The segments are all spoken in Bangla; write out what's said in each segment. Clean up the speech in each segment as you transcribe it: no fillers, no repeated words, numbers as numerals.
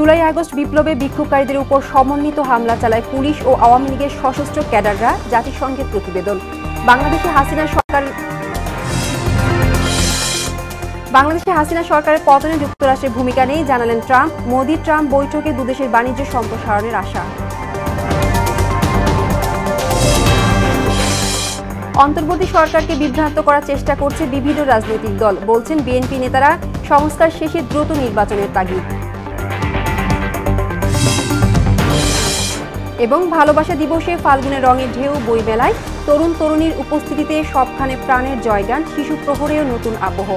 জুলাই আগস্ট বিপ্লবে বিক্ষোভকারীদের উপর সমন্বিত হামলা চালায় পুলিশ ও আওয়ামী লীগের সশস্ত্র ক্যাডাররা, জাতিসংঘের প্রতিবেদন। বাংলাদেশে হাসিনা সরকারের পতনে যুক্তরাষ্ট্রের ভূমিকা নেই জানালেন ট্রাম্প। মোদি ট্রাম্প বৈঠকে দুদেশের বাণিজ্য সম্প্রসারণের আশা। অন্তর্বর্তী সরকারকে বিভ্রান্ত করার চেষ্টা করছে বিভিন্ন রাজনৈতিক দল, বলছেন বিএনপি নেতারা। সংস্কার শেষে দ্রুত নির্বাচনের তাগিদ। এবং ভালোবাসা দিবসে ফাল্গুনের রঙের ঢেউ বইমেলায় তরুণ তরুণীর উপস্থিতিতে সবখানে প্রাণের জয়গান, শিশু প্রহরেও নতুন আবহ।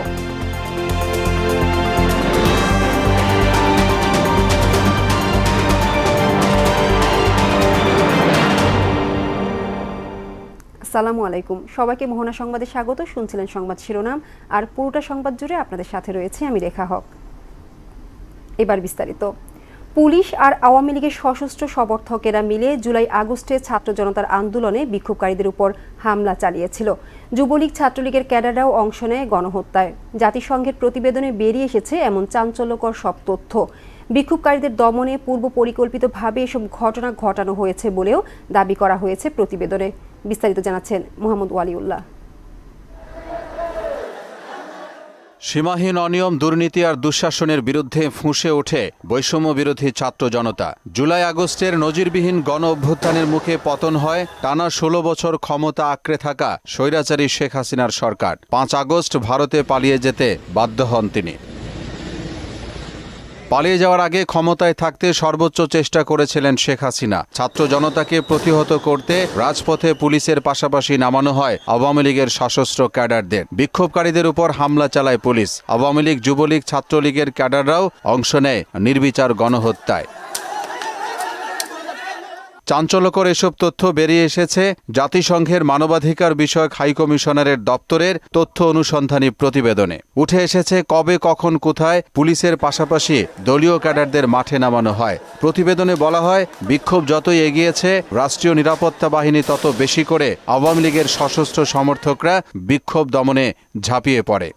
আসসালামু আলাইকুম, সবাইকে মোহনা সংবাদে স্বাগত। শুনছিলেন সংবাদ শিরোনাম, আর পুরোটা সংবাদ জুড়ে আপনাদের সাথে রয়েছে আমি রেখা হক। এবার বিস্তারিত। পুলিশ আর আওয়ামী লীগের সশস্ত্র সমর্থকেরা মিলে জুলাই আগস্টে ছাত্র জনতার আন্দোলনে বিক্ষোভকারীদের উপর হামলা চালিয়েছিল। যুবলীগ ছাত্রলীগের ক্যাডাররাও অংশ নেয় গণহত্যায়। জাতিসংঘের প্রতিবেদনে বেরিয়ে এসেছে এমন চাঞ্চল্যকর সব তথ্য। বিক্ষোভকারীদের দমনে পূর্ব পরিকল্পিতভাবে এসব ঘটনা ঘটানো হয়েছে বলেও দাবি করা হয়েছে প্রতিবেদনে। বিস্তারিত জানাচ্ছেন মোহাম্মদ ওয়ালিউল্লাহ। সীমাহীন অনিয়ম, দুর্নীতি আর দুঃশাসনের বিরুদ্ধে ফুঁসে ওঠে বৈষম্য বিরোধী ছাত্র জনতা। জুলাই আগস্টের নজিরবিহীন গণ অভ্যুত্থানের মুখে পতন হয় টানা 16 বছর ক্ষমতা আঁকড়ে থাকা স্বৈরাচারী শেখ হাসিনার সরকার। 5 আগস্ট ভারতে পালিয়ে যেতে বাধ্য হন তিনি। পালিয়ে যাওয়ার আগে ক্ষমতায় থাকতে সর্বোচ্চ চেষ্টা করেছিলেন শেখ হাসিনা। ছাত্র জনতাকে প্রতিহত করতে রাজপথে পুলিশের পাশাপাশি নামানো হয় আওয়ামী লীগের সশস্ত্র ক্যাডারদের। বিক্ষোভকারীদের উপর হামলা চালায় পুলিশ। আওয়ামী লীগ, যুবলীগ, ছাত্রলীগের ক্যাডাররাও অংশ নেয় নির্বিচার গণহত্যায়। চাঞ্চল্যকর এসব তথ্য বেরিয়ে এসেছে জাতিসংঘের মানবাধিকার বিষয়ক হাইকমিশনারের দপ্তরের তথ্য অনুসন্ধানী প্রতিবেদনে। উঠে এসেছে কবে, কখন, কোথায় পুলিশের পাশাপাশি দলীয় ক্যাডারদের মাঠে নামানো হয়। প্রতিবেদনে বলা হয়, বিক্ষোভ যতই এগিয়েছে রাষ্ট্রীয় নিরাপত্তা বাহিনী তত বেশি করে আওয়ামী লীগের সশস্ত্র সমর্থকরা বিক্ষোভ দমনে ঝাঁপিয়ে পড়ে।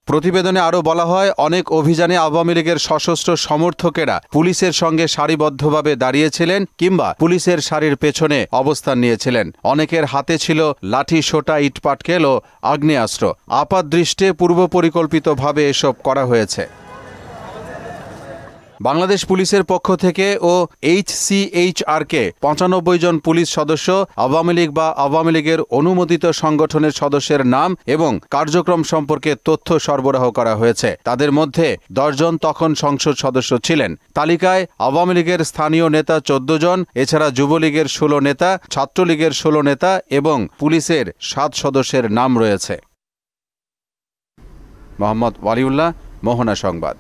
প্রতিবেদনে আরও বলা হয়, অনেক অভিযানে আওয়ামী লীগের সশস্ত্র সমর্থকেরা পুলিশের সঙ্গে সারিবদ্ধভাবে দাঁড়িয়েছিলেন কিংবা পুলিশের সারির পেছনে অবস্থান নিয়েছিলেন। অনেকের হাতে ছিল লাঠি, সোঁটা, ইটপাটকেল ও আগ্নেয়াস্ত্র। আপাতদৃষ্টে পূর্ব পরিকল্পিতভাবে এসব করা হয়েছে। বাংলাদেশ পুলিশের পক্ষ থেকে ও HCHRকে 95 জন পুলিশ সদস্য, আওয়ামী লীগ বা আওয়ামী লীগের অনুমোদিত সংগঠনের সদস্যের নাম এবং কার্যক্রম সম্পর্কে তথ্য সরবরাহ করা হয়েছে। তাদের মধ্যে 10 জন তখন সংসদ সদস্য ছিলেন। তালিকায় আওয়ামী লীগের স্থানীয় নেতা 14 জন, এছাড়া যুবলীগের 16 নেতা, ছাত্রলীগের 16 নেতা এবং পুলিশের 7 সদস্যের নাম রয়েছে। মোহাম্মদ ওয়ালিউল্লাহ, মোহনা সংবাদ।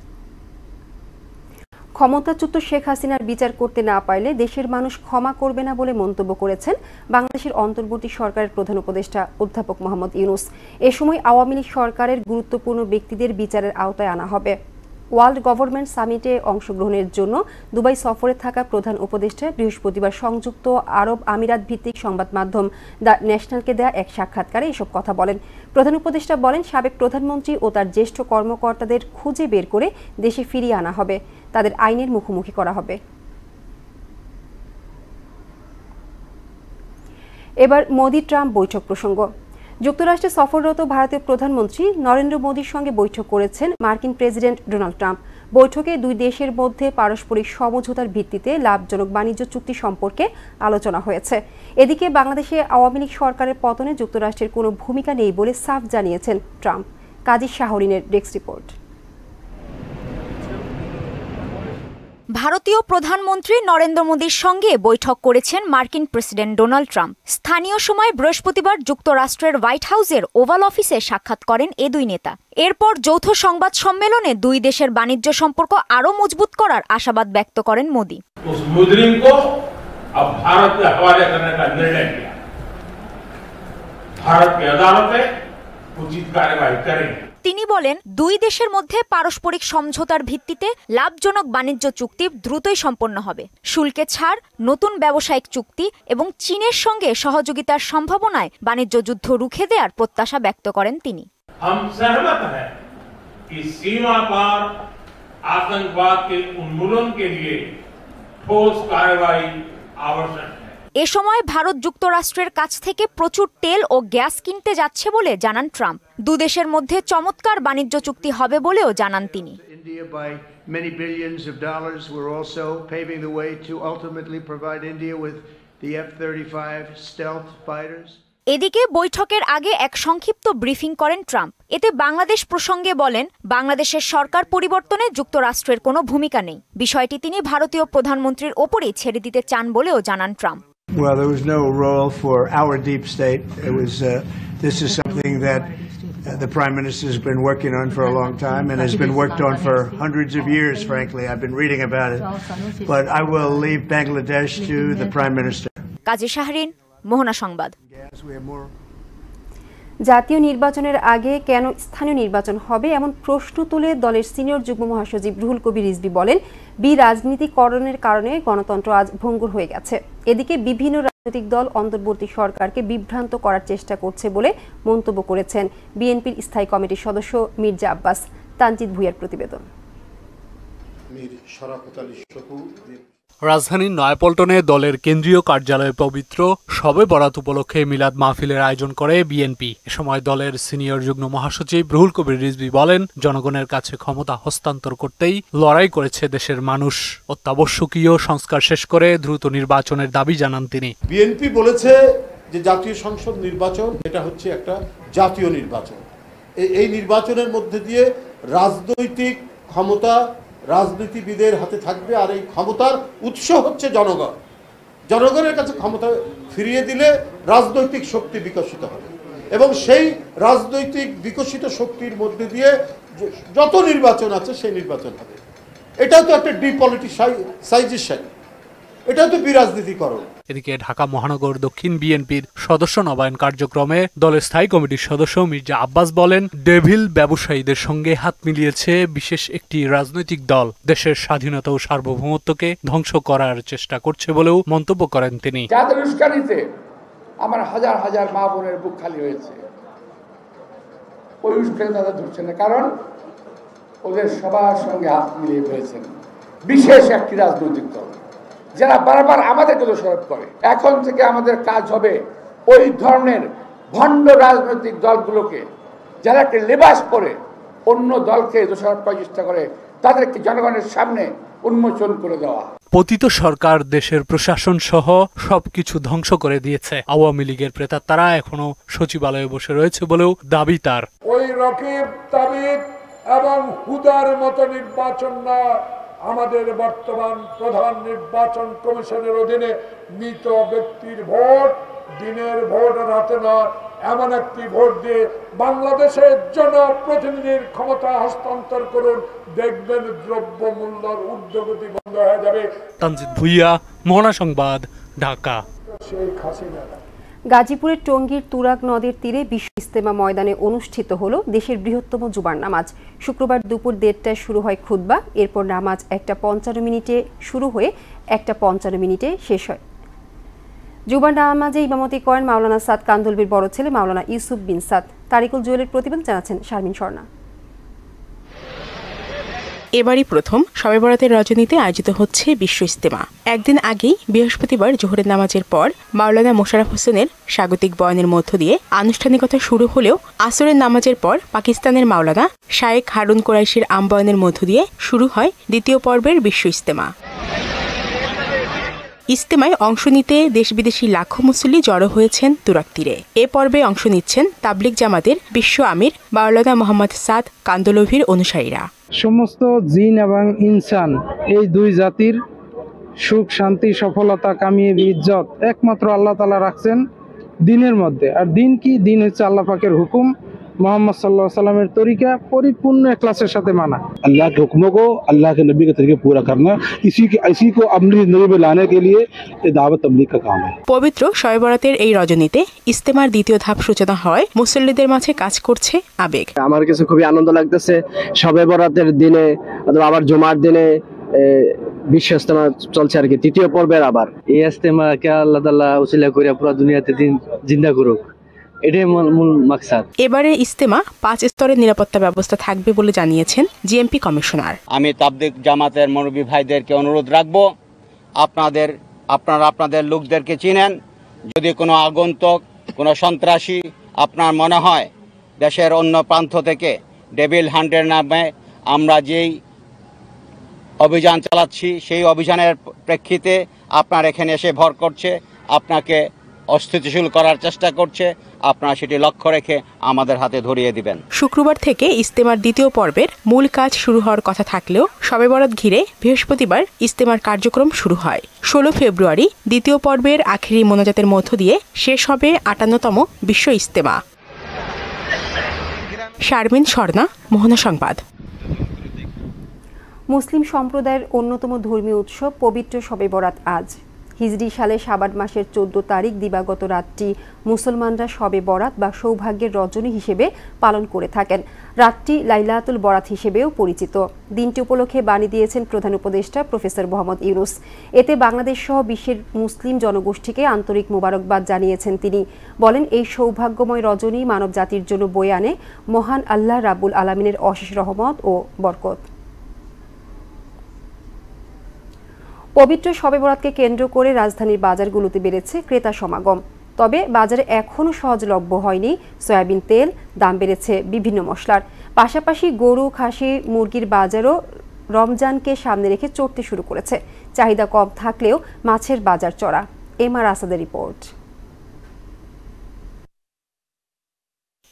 ক্ষমতাচ্যুত শেখ হাসিনার বিচার করতে না পারলে দেশের মানুষ ক্ষমা করবে না বলে মন্তব্য করেছেন বাংলাদেশের অন্তর্বর্তী সরকারের প্রধান উপদেষ্টা অধ্যাপক মোহাম্মদ ইউনূস। এ সময় আওয়ামী লীগ সরকারের গুরুত্বপূর্ণ ব্যক্তিদের বিচারের আওতায় আনা হবে। ওয়ার্ল্ড গভর্নমেন্ট সামিটে অংশগ্রহণের জন্য দুবাই সফরে থাকা প্রধান উপদেষ্টা বৃহস্পতিবার সংযুক্ত আরব আমিরাত ভিত্তিক সংবাদ মাধ্যম দ্য ন্যাশনালকে দেয়া এক সাক্ষাৎকারে এসব কথা বলেন। প্রধান উপদেষ্টা বলেন, সাবেক প্রধানমন্ত্রী ও তার জ্যেষ্ঠ কর্মকর্তাদের খুঁজে বের করে দেশে ফিরিয়ে আনা হবে, তাদের আইনের মুখোমুখি করা হবে। এবার মোদি ট্রাম্প বৈঠক প্রসঙ্গ। যুক্তরাষ্ট্রে সফররত ভারতীয় প্রধানমন্ত্রী নরেন্দ্র মোদীর সঙ্গে বৈঠক করেছেন মার্কিন প্রেসিডেন্ট ডোনাল্ড ট্রাম্প। বৈঠকে দুই দেশের মধ্যে পারস্পরিক সমঝোতার ভিত্তিতে লাভজনক বাণিজ্য চুক্তি সম্পর্কে আলোচনা হয়েছে। এদিকে বাংলাদেশে আওয়ামী লীগ সরকারের পতনে যুক্তরাষ্ট্রের কোনো ভূমিকা নেই বলে সাফ জানিয়েছেন ট্রাম্প। কাজী শাহরিনের ডেস্ক রিপোর্ট। ভারতীয় প্রধানমন্ত্রী নরেন্দ্র মোদীর সঙ্গে বৈঠক করেছেন মার্কিন প্রেসিডেন্ট ডোনাল্ড ট্রাম্প। স্থানীয় সময় বৃহস্পতিবার যুক্তরাষ্ট্রের হোয়াইট হাউসের ওভাল অফিসে সাক্ষাৎ করেন এ দুই নেতা। এরপর যৌথ সংবাদ সম্মেলনে দুই দেশের বাণিজ্য সম্পর্ক আরও মজবুত করার আশাবাদ ব্যক্ত করেন মোদী। তিনি বলেন, দুই দেশের মধ্যে পারস্পরিক সমঝোতার ভিত্তিতে লাভজনক বাণিজ্য চুক্তি দ্রুতই সম্পন্ন হবে। শুল্কে ছাড়, নতুন ব্যবসায়িক চুক্তি এবং চীনের সঙ্গে সহযোগিতার সম্ভাবনায় বাণিজ্য যুদ্ধ রুখে দেওয়ার প্রত্যাশা ব্যক্ত করেন তিনি। आतंकवाद के उन्मूलन के लिए ठोस कार्रवाई आवश्यक है। এ সময় ভারত যুক্তরাষ্ট্রের কাছ থেকে প্রচুর তেল ও গ্যাস কিনতে যাচ্ছে বলে জানান ট্রাম্প। দুদেশের মধ্যে চমৎকার বাণিজ্য চুক্তি হবে বলেও জানান তিনি। India by many billions of dollars. We're also paving the way to ultimately provide India with the F-35 stealth fighters. এদিকে বৈঠকের আগে এক সংক্ষিপ্ত ব্রিফিং করেন ট্রাম্প। এতে বাংলাদেশ প্রসঙ্গে বলেন, বাংলাদেশের সরকার পরিবর্তনে যুক্তরাষ্ট্রের কোনো ভূমিকা নেই। বিষয়টি তিনি ভারতীয় প্রধানমন্ত্রীর ওপরেই ছেড়ে দিতে চান বলেও জানান Trump. Well, there was no role for our deep state. It was. This is something that the Prime Minister has been working on for a long time and has been worked on for hundreds of years, frankly. I've been reading about it. But I will leave Bangladesh to the Prime Minister. কাজী শাহরিন, মোহনা সংবাদ। জাতীয় নির্বাচনের আগে কেন স্থানীয় নির্বাচন হবে এমন প্রশ্ন তুলে দলের সিনিয়র যুগ্ম মহাসচিব রুহুল কবির রিজভী বলেন, রাজনীতিকরণের কারণে গণতন্ত্র আজ ভঙ্গুর হয়ে গেছে। এদিকে বিভিন্ন রাজনৈতিক দল অন্তর্বর্তী সরকারকে বিভ্রান্ত করার চেষ্টা করছে বলে মন্তব্য করেছেন বিএনপির স্থায়ী কমিটির সদস্য মির্জা আব্বাস। তানজিদ ভুঁইয়ার প্রতিবেদন। রাজধানীর নয়াপল্টনে দলের কেন্দ্রীয় কার্যালয়ে পবিত্র শবে বরাত উপলক্ষে মিলাদ মাহফিলের আয়োজন করে বিএনপি। এ সময় দলের সিনিয়র যুগ্ম মহাসচিব রুহুল কবির রিজভী বলেন, জনগণের কাছে ক্ষমতা হস্তান্তর করতেই লড়াই করেছে দেশের মানুষ। অত্যাবশ্যকীয় সংস্কার শেষ করে দ্রুত নির্বাচনের দাবি জানান তিনি। বিএনপি বলেছে যে জাতীয় সংসদ নির্বাচন এটা হচ্ছে একটা জাতীয় নির্বাচন। এই নির্বাচনের মধ্যে দিয়ে রাজনৈতিক ক্ষমতা রাজনীতিবিদের হাতে থাকবে, আর এই ক্ষমতার উৎস হচ্ছে জনগণ। জনগণের কাছে ক্ষমতা ফিরিয়ে দিলে রাজনৈতিক শক্তি বিকশিত হবে এবং সেই রাজনৈতিক বিকশিত শক্তির মধ্যে দিয়ে যত নির্বাচন আছে সেই নির্বাচন হবে। এটাও তো একটা ডিপলিটিসাইজেশন, এটাও তো বিরাজনীতিকরণ। এদিকে ঢাকা মহানগর দক্ষিণ বিএনপির সদস্য নবায়ন কার্যক্রমে দলের স্থায়ী কমিটির সদস্য মির্জা আব্বাস বলেন, ডেভিল ব্যবসায়ীদের সঙ্গে হাত মিলিয়েছে বিশেষ একটি রাজনৈতিক দল, দেশের স্বাধীনতা ও সার্বভৌমত্বকে ধ্বংস করার চেষ্টা করছে বলেও মন্তব্য করেন তিনি। যাদের উস্কানিতে আমার হাজার হাজার মা বোনের বুক খালি হয়েছে, ওই উস্কানি তাদের ধরছে না, কারণ ওদের সবার সঙ্গে হাত মিলিয়ে ফেলেছেন বিশেষ একটি রাজনৈতিক দল, যারা বারবার আমাদেরকে দোষারোপ করে। এখন থেকে আমাদের কাজ হবে ওই ধরনের ভণ্ড রাজনৈতিক দলগুলোকে, যারা একটা লেবাস পরে অন্য দলকে দোষারোপ করার চেষ্টা করে, তাদেরকে জনগণের সামনে উন্মোচন করে দেওয়া। পতিত সরকার দেশের প্রশাসন সহ সবকিছু ধ্বংস করে দিয়েছে। আওয়ামী লীগের প্রেতাত্মারা এখনো সচিবালয়ে বসে রয়েছে বলেও দাবি তার। ওই রকিব তাবিদ এবং হুদার মতো নির্বাচন না, আমাদের বর্তমান প্রধান নির্বাচন কমিশনের অধীনে মৃত ব্যক্তির ভোট, দিনের ভোট হাতে নয়, এমন একটি ভোট দিয়ে বাংলাদেশের জনপ্রতিনিধির ক্ষমতা হস্তান্তর করুন, দেখবেন দ্রব্য মূল্যের ঊর্ধ্বগতি বন্ধ হয়ে যাবে। তানজিদ ভুঁইয়া, মোহনা সংবাদ, ঢাকা। শেখ হাসিনা। গাজীপুরের টঙ্গীর তুরাগ নদীর তীরে বিশ্ব ইজতেমা ময়দানে অনুষ্ঠিত হলো দেশের বৃহত্তম জুমার নামাজ। শুক্রবার দুপুর 1:30টায় শুরু হয় খুতবা, এরপর নামাজ 1:55 শুরু হয়ে 1:55 শেষ হয়। জুমার নামাজে ইমামতি করেন মাওলানা সাদ কান্দলবির বড় ছেলে মাওলানা ইউসুফ বিন সাদ। তারিকুল জুয়েলের প্রতিবেদন জানাচ্ছেন শারমিন স্বর্ণা। এবারই প্রথম শবে বরাতের রজনীতে আয়োজিত হচ্ছে বিশ্ব ইজতেমা। একদিন আগেই বৃহস্পতিবার জোহরের নামাজের পর মাওলানা মোশাররফ হোসেনের স্বাগতিক বয়ানের মধ্য দিয়ে আনুষ্ঠানিকতা শুরু হলেও আসরের নামাজের পর পাকিস্তানের মাওলানা শায়েখ হারুন কোরাইশির আমবয়ানের মধ্য দিয়ে শুরু হয় দ্বিতীয় পর্বের বিশ্ব ইজতেমা। ইজতেমায় অংশ নিতে দেশ বিদেশি লাখো মুসল্লি জড়ো হয়েছেন তুরাগ তীরে। এ পর্বে অংশ নিচ্ছেন তাবলিগ জামাতের বিশ্ব আমির মাওলানা মোহাম্মদ সাদ কান্দলভির অনুসারীরা। সমস্ত জিন এবং ইনসান এই দুই জাতির সুখ শান্তি সফলতা কামিয়ে ইজ্জত একমাত্র আল্লাহ তাআলা রাখছেন দিনের মধ্যে। আর দিন কি? দিন হচ্ছে আল্লাহ পাকের হুকুম, मोहम्मद सल्लल्लाहु अलैहि वसल्लम तरीका परिपूर्ण इखलासेर साथे माना। अल्लाह के हुक्मों को अल्लाह के नबी के तरीके पूरा करना, इसी को अपनी जिंदगी में लाने के लिए ये दावत तबलीग का काम है। पवित्र शবে বরাতের এই রজনীতে ইজতেমার দ্বিতীয় ধাপ সূচনা হয় মুসল্লিদের মাঝে কাজ করছে আবেগ। আমার কাছে খুবই আনন্দ লাগতেছে শবে বরাতের দিনে অথবা আবার জুমার দিনে বিশ্ব ইজতেমা চলছে আর কি, তৃতীয় পর্বের। আবার এই ইজতেমাকে আল্লাহ তাআলা উসিলা করে পুরো দুনিয়াতে দিন জিন্দা করুক, এটাই মূল মাকসাদ। এবারে ইজতেমা 5 স্তরের নিরাপত্তা ব্যবস্থা থাকবে বলে জানিয়েছেন জিএমপি কমিশনার। আমি তাবলিগ জামাতের মুরব্বী ভাইদেরকে অনুরোধ রাখব, আপনারা আপনাদের লোকদেরকে চিনেন। যদি কোনো আগন্তুক, কোনো সন্ত্রাসী আপনার মনে হয় দেশের অন্য প্রান্ত থেকে ডেভিল হান্টের নামে আমরা যেই অভিযান চালাচ্ছি, সেই অভিযানের প্রেক্ষিতে আপনার এখানে এসে ভর করছে, আপনাকে অস্থিতিশীল করার চেষ্টা করছে, আপনারা সেটি লক্ষ্য রেখে আমাদের হাতে ধরিয়ে দিবেন। শুক্রবার থেকে ইজতেমার দ্বিতীয় পর্বের মূল কাজ শুরু হওয়ার কথা থাকলেও শবে বরাত ঘিরে বৃহস্পতিবার ইজতেমার কার্যক্রম শুরু হয়। 16 ফেব্রুয়ারি দ্বিতীয় পর্বের আখেরি মোনাজাতের মধ্য দিয়ে শেষ হবে 58তম বিশ্ব ইজতেমা। শারমিন স্বর্ণা, মোহনা সংবাদ। মুসলিম সম্প্রদায়ের অন্যতম ধর্মীয় উৎসব পবিত্র শবে বরাত আজ। হিজরি সালে শাবান মাসের 14 তারিখ দিবাগত রাতটি মুসলমানরা শবে বরাত বা সৌভাগ্যের রজনী হিসেবে পালন করে থাকেন। রাতটি লাইলাতুল বরাত হিসেবেও পরিচিত। দিনটি উপলক্ষে বাণী দিয়েছেন প্রধান উপদেষ্টা প্রফেসর মোহাম্মদ ইউনূস। এতে বাংলাদেশ সহ বিশ্বের মুসলিম জনগোষ্ঠীকে আন্তরিক মোবারকবাদ জানিয়েছেন তিনি। বলেন, এই সৌভাগ্যময় রজনী মানব জাতির জন্য বয়ে আনে মহান আল্লাহ রাব্বুল আলামিনের অশেষ রহমত ও বরকত। পবিত্র শবে বরাতকে কেন্দ্র করে রাজধানীর বাজারগুলোতে বেড়েছে ক্রেতা সমাগম। তবে বাজারে এখনও সহজলভ্য হয়নি সয়াবিন তেল, দাম বেড়েছে বিভিন্ন মশলার। পাশাপাশি গরু, খাসি, মুরগির বাজারও রমজানকে সামনে রেখে চড়তে শুরু করেছে। চাহিদা কম থাকলেও মাছের বাজার চড়া। এমআর আসাদের রিপোর্ট।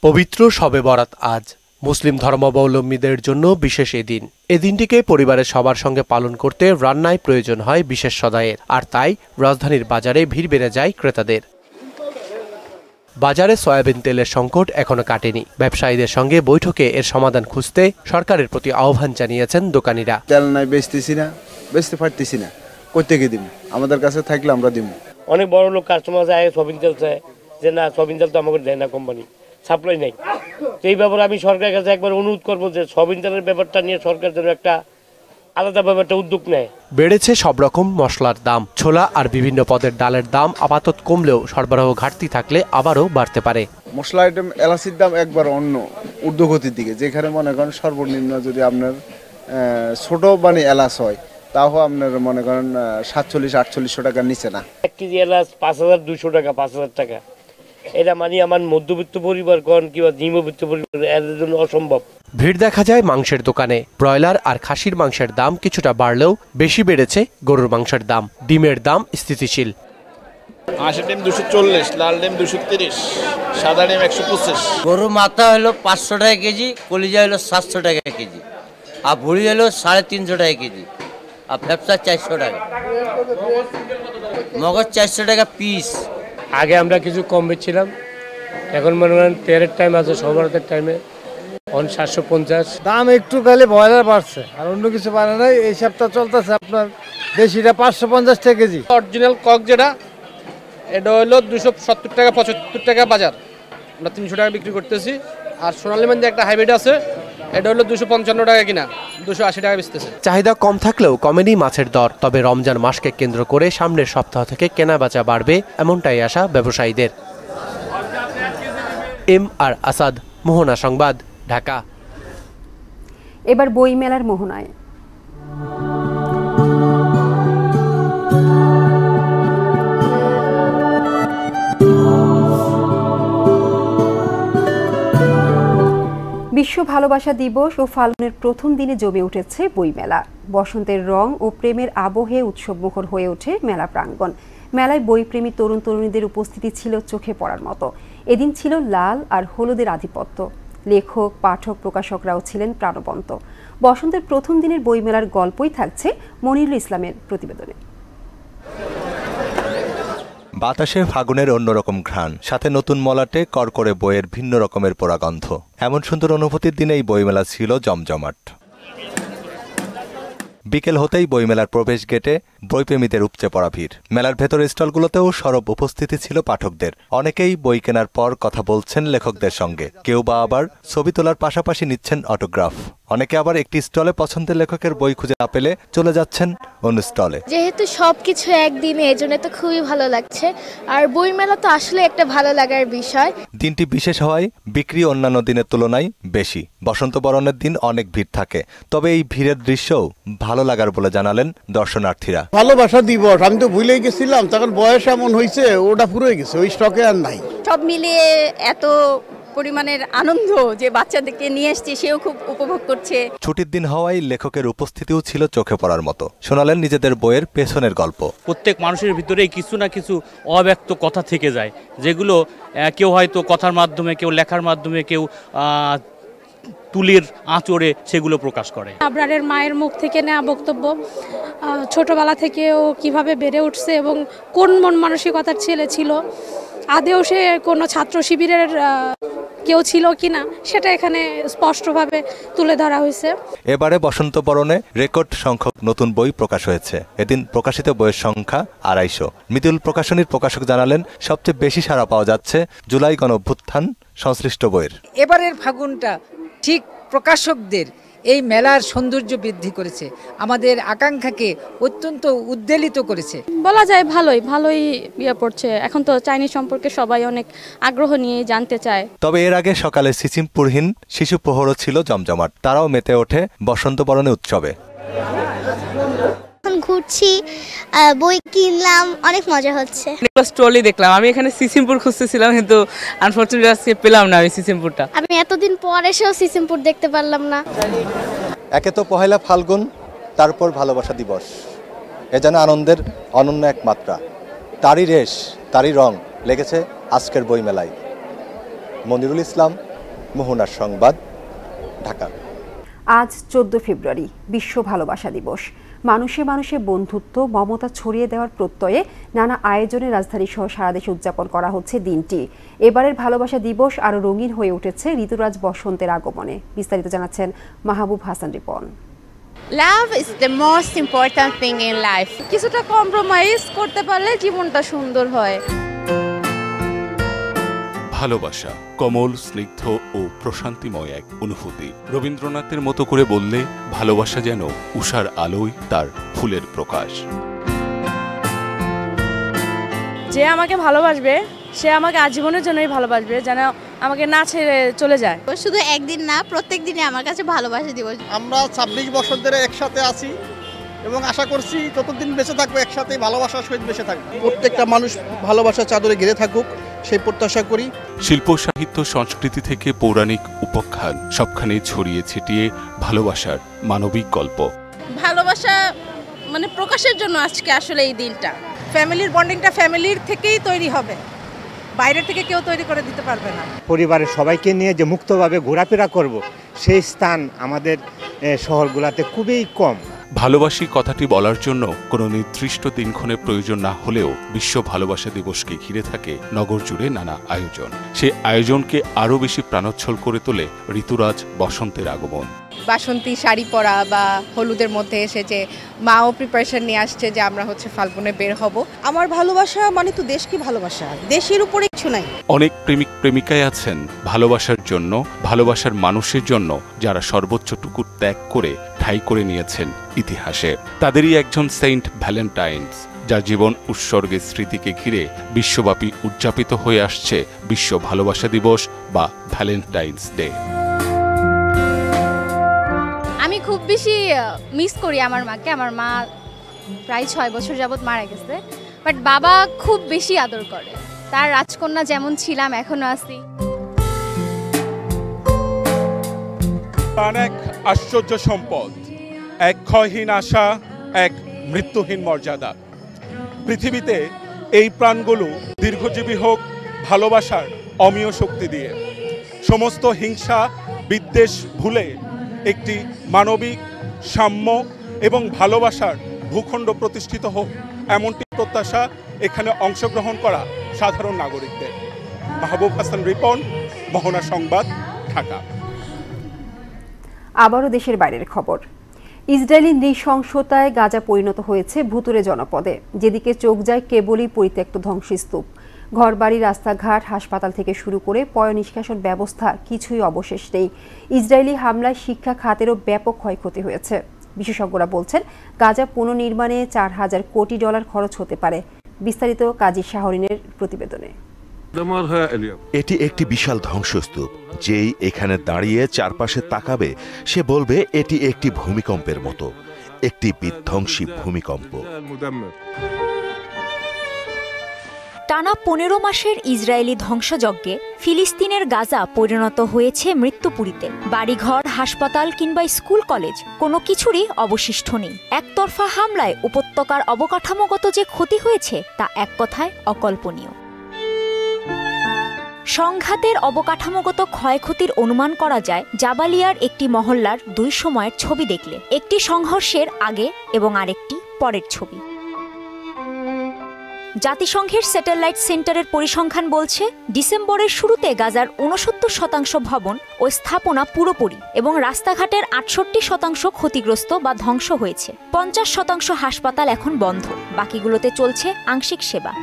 পবিত্র শবে বরাত আজ মুসলিম ধর্মাবলম্বীদের জন্য বিশেষ এদিন। এই দিনটিকে পরিবারের সবার সঙ্গে পালন করতে রান্নায় প্রয়োজন হয় বিশেষ সদাইয়ের, আর তাই রাজধানীর বাজারে ভিড় বেড়ে যায় ক্রেতাদের। বাজারে সয়াবিন তেলের সংকট এখনো কাটেনি। ব্যবসায়ীদের সঙ্গে বৈঠকে এর সমাধান খুঁজতে সরকারের প্রতি আহ্বান জানিয়েছেন দোকানিরা। তেল নাই, বেচতেছি না, বেচতে পারতেছি না, কোত্থেকে দিব? আমাদের কাছে থাকলে আমরা দিব। অনেক বড় লোক কাস্টমার যায় সয়াবিন তেল চায়, যে না সয়াবিন তেল তো আমাকে দেয় না, কোম্পানি সাপ্লাই নেই। এই ব্যাপারে আমি সরকারের কাছে একবার অনুরোধ করবো যে সয়াবিন তেলের ব্যাপারটা নিয়ে সরকার যেন একটা আলাদা ব্যাপারটা উদ্যোগ নেয়। বেড়েছে সব রকম মশলার দাম। ছোলা আর বিভিন্ন পদের ডালের দাম আপাতত কমলেও সরবরাহ ঘাটতি থাকলে আবারও বাড়তে পারে। মশলা আইটেম এলাচির দাম একবার অন্য ঊর্ধ্বগতির দিকে, যেখানে মনে করেন সর্বনিম্ন যদি আপনার ছোট মানে এলাচ হয় তাও আপনার মনে করেন 47-48 টাকার নিচে না। 1 কেজি এলাচ 5200 টাকা, 5000 টাকা। এটা মানে আমার মধ্যবিত্ত পরিবার কোন কিংবা নিম্নবিত্ত পরিবার এর জন্য অসম্ভব। ভিড় দেখা যায় মাংসের দোকানে। ব্রয়লার আর খাসির মাংসের দাম কিছুটা বাড়লেও বেশি বেড়েছে গরুর মাংসের দাম। ডিমের দাম স্থিতিশীল। হাঁসের ডিম 240, লাল ডিম 230, সাদা ডিম 125। গরু মাথা হলো 500 টাকা কেজি, কলিজা হলো 700 টাকা কেজি, আর ভুড়ি হলো 350 টাকা কেজি, আর ফ্যাপসা 400 টাকা, মগজ 400 টাকা পিস। আগে আমরা কিছু কম বেচছিলাম, এখন মনে করেন তেলের টাইম আছে, সবরাতের টাইমে 750। দাম একটু খালি ব্রয়লার বাড়ছে, আর অন্য কিছু বাড়ে নাই। এই সপ্তাহ চলতেছে আপনার দেশিটা 550 টাকা কেজি। অরিজিনাল কক যেটা, এটা হলো 270 টাকা 75 টাকা বাজার, আমরা 300 টাকা বিক্রি করতেছি। আর সোনালী মান্ডি একটা হাইব্রিড আছে, এটা হলো 255 টাকা কিনা, 280 টাকা বেচতেছে। চাহিদা কম থাকলেও কমেনি মাছের দর। তবে রমজান মাসকে কেন্দ্র করে সামনের সপ্তাহ থেকে কেনা বেচা বাড়বে, এমনটাই আশা ব্যবসায়ীদের। এমআর আসাদ, মোহনা সংবাদ, ঢাকা। এবার বইমেলার মোহনায়। বিশ্ব ভালোবাসা দিবস ও ফাল্গুনের প্রথম দিনে জমে উঠেছে বইমেলা। বসন্তের রং ও প্রেমের আবহে উৎসবমুখর হয়ে ওঠে মেলা প্রাঙ্গণ। মেলায় বইপ্রেমী তরুণ তরুণীদের উপস্থিতি ছিল চোখে পড়ার মতো। এদিন ছিল লাল আর হলুদের আধিপত্য। লেখক, পাঠক, প্রকাশকরাও ছিলেন প্রাণবন্ত। বসন্তের প্রথম দিনের বইমেলার গল্পই থাকছে মনিরুল ইসলামের প্রতিবেদনে। বাতাসে ফাগুনের অন্যরকম ঘ্রাণ, সাথে নতুন মলাটে করকরে বইয়ের ভিন্ন রকমের পোড়াগন্ধ। এমন সুন্দর অনুভূতির দিনেই বইমেলা ছিল জমজমাট। বিকেল হতেই বইমেলার প্রবেশ গেটে বইপ্রেমীদের উপচে পড়া ভিড়। মেলার ভেতর স্টলগুলোতেও সরব উপস্থিতি ছিল পাঠকদের। অনেকেই বই কেনার পর কথা বলছেন লেখকদের সঙ্গে, কেউ বা আবার ছবি তোলার পাশাপাশি নিচ্ছেন অটোগ্রাফ। অনেকে আবার একটি স্টলে পছন্দের লেখকের বই খুঁজে না পেলে চলে যাচ্ছেন অন্য স্টলে। যেহেতু সবকিছু একদিনে, এজন্য তো খুবই ভালো লাগছে। আর বইমেলা তো আসলে একটা ভালো লাগার বিষয়। দিনটি বিশেষ হওয়ায় বিক্রি অন্যান্য দিনের তুলনায় বেশি। বসন্ত বরণের দিন অনেক ভিড় থাকে, তবে এই ভিড়ের দৃশ্যও ভালো লাগার বলে জানালেন দর্শনার্থীরা। ভালোবাসা দিবস আমি তো ভুলেই গেছিলাম, তখন বয়স এমন হয়েছে ওটা পুরো গেছে, ওই স্টকে আর নাই। সব মিলিয়ে এত পরিমাণের আনন্দ যে বাচ্চাদেরকে নিয়ে এসেছি, সেও খুব উপভোগ করছে। ছুটির দিন হওয়ায় লেখকের উপস্থিতিও ছিল চোখে পড়ার মতো। শোনালেন নিজেদের বইয়ের পেছনের গল্প। প্রত্যেক মানুষের ভিতরেই কিছু না কিছু অব্যক্ত কথা থেকে যায়, যেগুলো কেউ হয়তো কথার মাধ্যমে, কেউ লেখার মাধ্যমে, কেউ তুলির আঁচড়ে সেগুলো প্রকাশ করে। আবরারের মায়ের মুখ থেকে নেওয়া বক্তব্য, ছোটবেলা থেকে ও কিভাবে বেড়ে উঠছে এবং কোন মন মানসিকতার ছেলে ছিল, আদেও সে কোনো ছাত্র শিবিরের কেউ ছিল কিনা, সেটা এখানে স্পষ্টভাবে তুলে ধরা হয়েছে। এবারে বসন্ত বরণে রেকর্ড সংখ্যক নতুন বই প্রকাশ হয়েছে। এদিন প্রকাশিত বইয়ের সংখ্যা 250। মিতুল প্রকাশনীর প্রকাশক জানালেন, সবচেয়ে বেশি সাড়া পাওয়া যাচ্ছে জুলাই গণঅভ্যুত্থান সংশ্লিষ্ট বইয়ের। এবারের ফাগুনটা ঠিক প্রকাশকদের এই মেলার সৌন্দর্য বৃদ্ধি করেছে, আমাদের আকাঙ্ক্ষাকে অত্যন্ত উদ্বেলিত করেছে। বলা যায় ভালোই ইয়ে পড়ছে। এখন তো চাইনিজ সম্পর্কে সবাই অনেক আগ্রহ নিয়ে জানতে চায়। তবে এর আগে সকালে সিসিমপুরহীন শিশু প্রহরও ছিল জমজমাট। তারাও মেতে ওঠে বসন্ত বরণে উৎসবে। ঘুরছি, বই কিনলাম, অনেক মজা হচ্ছে। স্টলই দেখলাম। আমি এখানে সিসিমপুর খুঁজতেছিলাম, কিন্তু আনফরচুনেটলি আজকে পেলাম না আমি সিসিমপুরটা। আমি এতদিন পর এসেও সিসিমপুর দেখতে পারলাম না। একে তো পহেলা ফাল্গুন, তারপর ভালোবাসা দিবস, এ যেন আনন্দের অনন্য এক মাত্রা। তারই রেশ, তারই রং লেগেছে আজকের বইমেলায়। মনিরুল ইসলাম, মোহনার সংবাদ, ঢাকা। আজ 14 ফেব্রুয়ারি বিশ্ব ভালোবাসা দিবস। মানুষে মানুষে বন্ধুত্ব, মমতা ছড়িয়ে দেওয়ার প্রত্যয়ে নানা আয়োজনে রাজধানী সহ সারা দেশে উদযাপন করা হচ্ছে দিনটি। এবারের ভালোবাসা দিবস আরও রঙিন হয়ে উঠেছে ঋতুরাজ বসন্তের আগমনে। বিস্তারিত জানাচ্ছেন Mahbub Hasan Ripon. Love is the most important thing in life. কিছুটা কম্প্রোমাইজ করতে পারলে জীবনটা সুন্দর হয়। ভালোবাসা কোমল, স্নিগ্ধ ও প্রশান্তিময় এক অনুভূতি। রবীন্দ্রনাথের মতো করে বললে ভালোবাসা যেন উষার আলোয় তার ফুলের প্রকাশ। যে আমাকে ভালোবাসবে সে আমাকে আজীবনের জন্যই ভালোবাসবে, যেন আমাকে না ছেড়ে চলে যায়। শুধু একদিন না, প্রত্যেক দিনই আমার কাছে ভালোবাসা দিবস। আমরা 26 বছর ধরে একসাথে আছি এবং আশা করছি যতদিন বেঁচে থাকবো একসাথে ভালোবাসার সহিত বেঁচে থাকবো। প্রত্যেকটা মানুষ ভালোবাসার চাদরে ঘিরে থাকুক সেই প্রত্যাশা করি। শিল্প, সাহিত্য, সংস্কৃতি থেকে পৌরাণিক উপাখ্যান সবখানে ছড়িয়ে ছিটিয়ে ভালোবাসার মানবিক গল্প। ভালোবাসা মানে প্রকাশের জন্য আজকে আসলে এই দিনটা। ফ্যামিলির বন্ডিংটা ফ্যামিলির থেকেই তৈরি হবে, বাইরে থেকে কেউ তৈরি করে দিতে পারবে না। পরিবারের সবাইকে নিয়ে যে মুক্তভাবে ঘোরাফেরা করব, সেই স্থান আমাদের শহরগুলোতে খুবই কম। ভালোবাসি কথাটি বলার জন্য কোনো নির্দিষ্ট দিনক্ষণের প্রয়োজন না হলেও বিশ্ব ভালোবাসা দিবসকে ঘিরে থাকে নগর জুড়ে নানা আয়োজন। সেই আয়োজনকে আরও বেশি প্রাণোচ্ছল করে তোলে ঋতুরাজ বসন্তের আগমন। বাসন্তী শাড়ি পরা বা হলুদের মধ্যে এসেছে, মাও প্রিপারেশন নিয়ে আসছে যে আমরা ফাল্গুনে বের হব। আমার ভালোবাসা মানে তো দেশকে ভালোবাসা, দেশের উপরে কিছু নাই। অনেক প্রেমিক প্রেমিকাই আছেন ভালোবাসার জন্য, ভালোবাসার মানুষের জন্য যারা সর্বোচ্চটুকু ত্যাগ করে ঠাঁই করে নিয়েছেন ইতিহাসে। তাদেরই একজন সেন্ট ভ্যালেন্টাইন্স, যার জীবন উৎসর্গের স্মৃতিকে ঘিরে বিশ্বব্যাপী উদযাপিত হয়ে আসছে বিশ্ব ভালোবাসা দিবস বা ভ্যালেন্টাইন্স ডে। আমি খুব বেশি মিস করি আমার মাকে। আমার মা প্রায় 6 বছর যাবৎ মারা গেছে, বাট বাবা খুব বেশি আদর করে। তার রাজকন্যা যেমন ছিলাম এখনো আছি। এক আশ্চর্য সম্পদ, এক ক্ষয়হীন আশা, এক মৃত্যুহীন মর্যাদা। পৃথিবীতে এই প্রাণগুলো দীর্ঘজীবী হোক ভালোবাসার অমীয় শক্তি দিয়ে। সমস্ত হিংসা বিদ্বেষ ভুলে একটি মানবিক, সাম্য এবং ভালোবাসার ভূখণ্ড প্রতিষ্ঠিত হোক, এমনটি প্রত্যাশা এখানে অংশগ্রহণ করা সাধারণ নাগরিকদের। মাহবুব হাসান রিপন, মোহনা সংবাদ, ঢাকা। আবারও দেশের বাইরের খবর। ইসরায়েলি নৃশংসতায় গাজা পরিণত হয়েছে ভুতুরে জনপদে। যেদিকে চোখ যায় কেবলই পরিত্যক্ত ধ্বংসস্তূপ। ঘরবাড়ি, রাস্তাঘাট, হাসপাতাল থেকে শুরু করে পয়ঃনিষ্কাশন ব্যবস্থা কিছুই অবশেষ নেই। ইসরায়েলি হামলায় শিক্ষা খাতেরও ব্যাপক ক্ষয়ক্ষতি হয়েছে। বিশেষজ্ঞরা বলছেন গাজা পুনর্নির্মাণে $4,000 কোটি খরচ হতে পারে। বিস্তারিত কাজী শাহরিনের প্রতিবেদনে। এটি একটি বিশাল ধ্বংসস্তূপ। যেই এখানে দাঁড়িয়ে চারপাশে তাকাবে সে বলবে এটি একটি ভূমিকম্পের মতো, একটি বিধ্বংসী ভূমিকম্প। টানা 15 মাসের ইসরায়েলি ধ্বংসযজ্ঞে ফিলিস্তিনের গাজা পরিণত হয়েছে মৃত্যুপুরীতে। বাড়িঘর, হাসপাতাল কিংবা স্কুল কলেজ কোনো কিছুরই অবশিষ্ট নেই। একতরফা হামলায় উপত্যকার অবকাঠামোগত যে ক্ষতি হয়েছে তা এক কথায় অকল্পনীয়। সংঘাতের অবকাঠামোগত ক্ষয়ক্ষতির অনুমান করা যায় জাবালিয়ার একটি মহল্লার 2 সময়ের ছবি দেখলে। একটি সংঘর্ষের আগে এবং আরেকটি পরের ছবি। জাতিসংঘের স্যাটেলাইট সেন্টারের পরিসংখ্যান বলছে ডিসেম্বরের শুরুতে গাজার 69% ভবন ও স্থাপনা পুরোপুরি এবং রাস্তাঘাটের 68% ক্ষতিগ্রস্ত বা ধ্বংস হয়েছে। 50% হাসপাতাল এখন বন্ধ, বাকিগুলোতে চলছে আংশিক সেবা।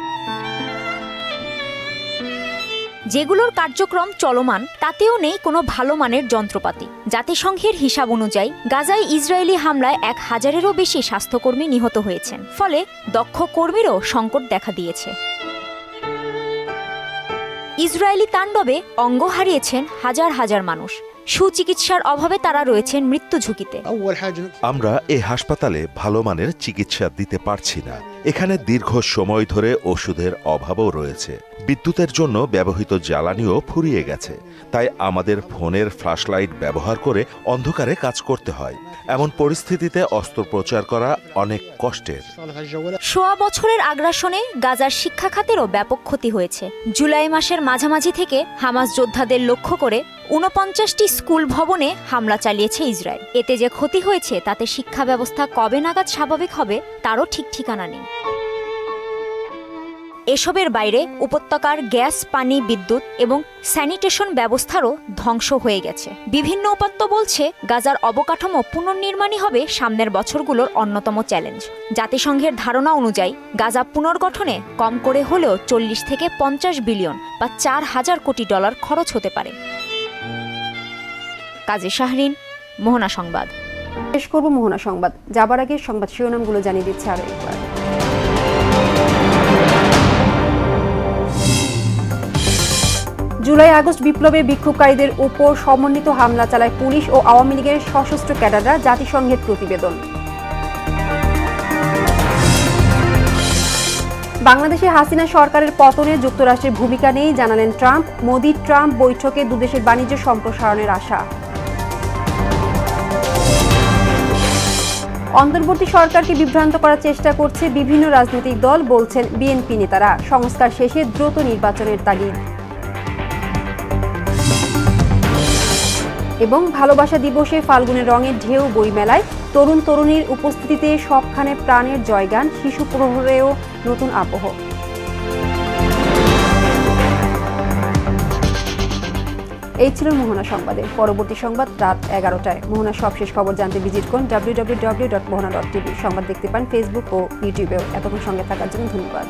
যেগুলোর কার্যক্রম চলমান তাতেও নেই কোনো ভালো মানের যন্ত্রপাতি। জাতিসংঘের হিসাব অনুযায়ী গাজায় ইসরায়েলি হামলায় 1000-এরও বেশি স্বাস্থ্যকর্মী নিহত হয়েছেন, ফলে দক্ষ কর্মীরও সংকট দেখা দিয়েছে। ইসরায়েলি তাণ্ডবে অঙ্গ হারিয়েছেন হাজার হাজার মানুষ। সুচিকিৎসার অভাবে তারা রয়েছেন মৃত্যু ঝুঁকিতে। আমরা এই হাসপাতালে ভালো মানের চিকিৎসা দিতে পারছি না। এখানে দীর্ঘ সময় ধরে ওষুধের অভাবও রয়েছে। বিদ্যুতের জন্য ব্যবহৃত জ্বালানিও ফুরিয়ে গেছে, তাই আমাদের ফোনের ফ্ল্যাশলাইট ব্যবহার করে অন্ধকারে কাজ করতে হয়। এমন পরিস্থিতিতে অস্ত্রোপচার করা অনেক কষ্টের। 100 বছরের আগ্রাসনে গাজার শিক্ষা খাতেরও ব্যাপক ক্ষতি হয়েছে। জুলাই মাসের মাঝামাঝি থেকে হামাস যোদ্ধাদের লক্ষ্য করে 49টি স্কুল ভবনে হামলা চালিয়েছে ইসরায়েল। এতে যে ক্ষতি হয়েছে তাতে শিক্ষা ব্যবস্থা কবে নাগাদ স্বাভাবিক হবে তারও ঠিক ঠিকানা নেই। এসবের বাইরে উপত্যকার গ্যাস, পানি, বিদ্যুৎ এবং স্যানিটেশন ব্যবস্থারও ধ্বংস হয়ে গেছে। বিভিন্ন উপাত্ত বলছে গাজার অবকাঠামো পুনর্নির্মাণই হবে সামনের বছরগুলোর অন্যতম চ্যালেঞ্জ। জাতিসংঘের ধারণা অনুযায়ী গাজা পুনর্গঠনে কম করে হলেও 40 থেকে 50 বিলিয়ন বা $4,000 কোটি খরচ হতে পারে। কাজী শাহরিন, মোহনা সংবাদ। শেষ করব মোহনা সংবাদ। যাবার আগে সংবাদ শিরোনামগুলো জানিয়ে দিচ্ছে আরো একবার। জুলাই আগস্ট বিপ্লবে বিক্ষোভকারীদের উপর সমন্বিত হামলা চালায় পুলিশ ও আওয়ামী লীগের সশস্ত্র ক্যাডাররা, জাতিসংঘের প্রতিবেদন। বাংলাদেশে হাসিনা সরকারের পতনে যুক্তরাষ্ট্রের ভূমিকা নেই জানালেন ট্রাম্প। মোদি-ট্রাম্প বৈঠকে দুদেশের বাণিজ্য সম্প্রসারণের আশা। অন্তর্বর্তী সরকারকে বিভ্রান্ত করার চেষ্টা করছে বিভিন্ন রাজনৈতিক দল, বলছেন বিএনপি নেতারা। সংস্কার শেষে দ্রুত নির্বাচনের তাগিদ। এবং ভালোবাসা দিবসে ফাল্গুনের রঙের ঢেউ বইমেলায় তরুণ তরুণীর উপস্থিতিতে সবখানে প্রাণের জয়গান, শিশু প্রহরেও নতুন আবহ। এই ছিল মোহনা সংবাদের। পরবর্তী সংবাদ রাত 11টায়। মোহনার সবশেষ খবর জানতে ভিজিট করুন www.mohana.tv। সংবাদ দেখতে পান ফেসবুক ও ইউটিউবেও। এতক্ষণ সঙ্গে থাকার জন্য ধন্যবাদ।